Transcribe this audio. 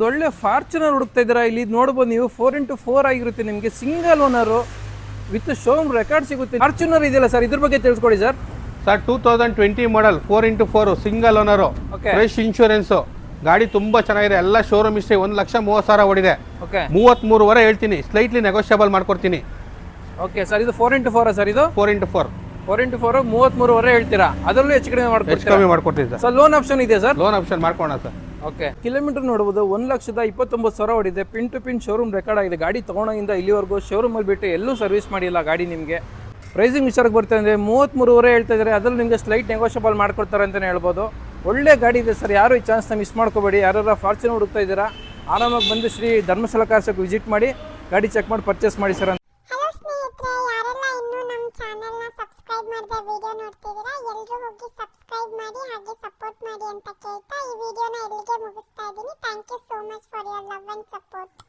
ಒಳ್ಳೆ ಫಾರ್ಚುನರ್ ಹುಡುಕ್ತಾ ಇದ್ದೀರಾ. ಇಲ್ಲಿ ನೋಡ್ಬೋದು ನೀವು 4x4 ಆಗಿರುತ್ತೆ, ನಿಮಗೆ single owner with showroom record ಸಿಗುತ್ತೆ. ಫಾರ್ಚುನರ್ ಇದೆಯಲ್ಲ ಸರ್, ಇದ್ರ ಬಗ್ಗೆ ತಿಳಿಸ್ಕೊಡಿ ಸರ್. ಸರ್ 2020 ಮಾಡಲ್ 4x4 single owner, fresh insurance, ಗಾಡಿ ತುಂಬಾ ಚೆನ್ನಾಗಿದೆ. ಎಲ್ಲ ಶೋರೂಮ್ ಹಿಸ್ಟ್ರಿ, 1,30,000 ಓಡಿದೆ. 33 ಹೇಳ್ತೀನಿ, ಸ್ಲೈಟ್ಲಿ ನೆಗೋಷಿಯಬಲ್ ಮಾಡ್ಕೊಡ್ತೀನಿ. ಓಕೆ ಸರ್, ಇದು 4x4 ಸರ್, ಇದು 4x4 33 ಹೇಳ್ತೀರಾ, ಅದರಲ್ಲೂ ಹೆಚ್ಚು ಕಡಿಮೆ ಮಾಡ್ಕೊಡ್ತೀವಿ ಸರ್. ಲೋನ್ ಆಪ್ಷನ್ ಇದೆ ಸರ್? ಲೋನ್ ಆಪ್ಷನ್ ಮಾಡ್ಕೋಣ ಸರ್. ಓಕೆ, ಕಿಲೋಮೀಟರ್ ನೋಡ್ಬೋದು 1,29,000 ಓಡಿದೆ. Pin to pin showroom record ಆಗಿದೆ. ಗಾಡಿ ತೊಗೊಂಡಾಗಿಂದ ಇಲ್ಲಿವರೆಗೂ ಶೋರೂಮಲ್ಲಿ ಬಿಟ್ಟು ಎಲ್ಲೂ ಸರ್ವಿಸ್ ಮಾಡಿಲ್ಲ ಗಾಡಿ. ನಿಮಗೆ ಪ್ರೈಸಿಂಗ್ ವಿಚಾರಕ್ಕೆ ಬರ್ತಾ ಅಂದರೆ 33 ಹೇಳ್ತಾ ಇದ್ದಾರೆ, ಅದರಲ್ಲಿ ನಿಮಗೆ ಸ್ಲೈಟ್ ನೆಗೋಷಿಯಬಲ್ ಮಾಡ್ಕೊಡ್ತಾರೆ ಅಂತಲೇ ಹೇಳ್ಬೋದು. ಒಳ್ಳೆ ಗಾಡಿ ಇದೆ ಸರ್, ಯಾರು ಈ ಚಾನ್ಸ್ನ ಮಿಸ್ ಮಾಡ್ಕೋಬೇಡಿ. ಯಾರು ಫಾರ್ಚುನರ್ ಹುಡುಕ್ತಾ ಇದ್ದೀರಾ, ಆರಾಮಾಗಿ ಬಂದು ಶ್ರೀ ಧರ್ಮಸ್ಥಳ ಕಾರ್ಸಕ್ಕೆ ವಿಸಿಟ್ ಮಾಡಿ ಗಾಡಿ ಚೆಕ್ ಮಾಡಿ ಪರ್ಚೇಸ್ ಮಾಡಿ ಸರ್. ವಿಡಿಯೋ ನೋಡ್ತಿದ್ದೀರಾ, ಎಲ್ಲರೂ ಹೋಗಿ ಸಬ್ಸ್ಕ್ರೈಬ್ ಮಾಡಿ ಹಾಗೆ ಸಪೋರ್ಟ್ ಮಾಡಿ ಅಂತ ಕೇಳ್ತಾ ಈ ವಿಡಿಯೋನ ಇಲ್ಲಿಗೆ ಮುಗಿಸ್ತಾ ಇದ್ದೀನಿ. Thank you so much for your love and support.